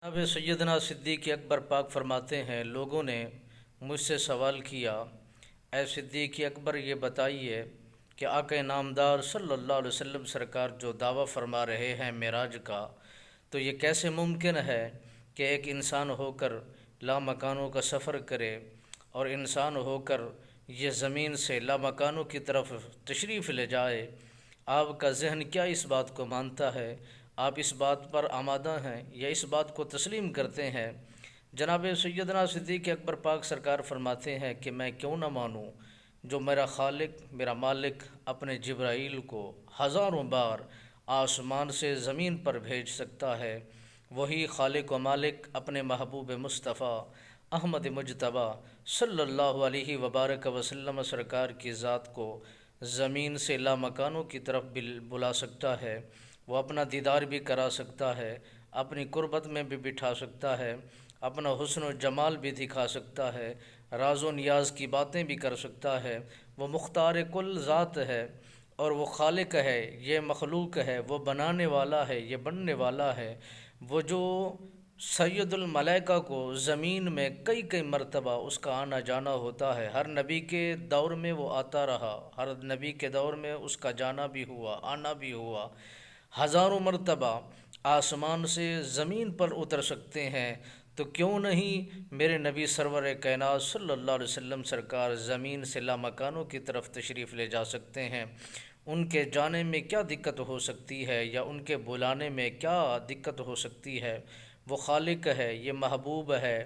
اب سیدنا صدیق اکبر پاک فرماتے ہیں، لوگوں نے مجھ سے سوال کیا، اے صدیق اکبر یہ بتائیے کہ آقا نامدار صلی اللہ علیہ وسلم سرکار جو دعویٰ فرما رہے ہیں معراج کا، تو یہ کیسے ممکن ہے کہ ایک انسان ہو کر لامکانوں کا سفر کرے اور انسان ہو کر یہ زمین سے لامکانوں کی طرف تشریف لے جائے؟ آپ کا ذہن کیا اس بات کو مانتا ہے؟ آپ اس بات پر آمادہ ہیں یا اس بات کو تسلیم کرتے ہیں؟ جناب سیدنا صدیق اکبر پاک سرکار فرماتے ہیں کہ میں کیوں نہ مانوں جو میرا خالق میرا مالک اپنے جبرائیل کو ہزاروں بار آسمان سے زمین پر بھیج سکتا ہے، وہی خالق و مالک اپنے محبوب مصطفیٰ احمد مجتبی صلی اللہ علیہ وبارک وسلم سرکار کی ذات کو زمین سے لامکانوں کی طرف بلا سکتا ہے، وہ اپنا دیدار بھی کرا سکتا ہے، اپنی قربت میں بھی بٹھا سکتا ہے، اپنا حسن و جمال بھی دکھا سکتا ہے، راز و نیاز کی باتیں بھی کر سکتا ہے۔ وہ مختار کل ذات ہے اور وہ خالق ہے، یہ مخلوق ہے، وہ بنانے والا ہے، یہ بننے والا ہے۔ وہ جو سید الملائکہ کو زمین میں کئی کئی مرتبہ اس کا آنا جانا ہوتا ہے، ہر نبی کے دور میں وہ آتا رہا، ہر نبی کے دور میں اس کا جانا بھی ہوا، آنا بھی ہوا، ہزاروں مرتبہ آسمان سے زمین پر اتر سکتے ہیں، تو کیوں نہیں میرے نبی سرور کائنات صلی اللہ علیہ وسلم سرکار زمین سے لامکانوں کی طرف تشریف لے جا سکتے ہیں؟ ان کے جانے میں کیا دقت ہو سکتی ہے یا ان کے بلانے میں کیا دقت ہو سکتی ہے؟ وہ خالق ہے، یہ محبوب ہے،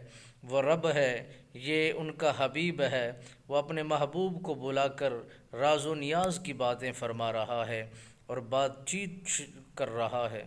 وہ رب ہے، یہ ان کا حبیب ہے، وہ اپنے محبوب کو بلا کر راز و نیاز کی باتیں فرما رہا ہے اور بات چیت کر رہا ہے۔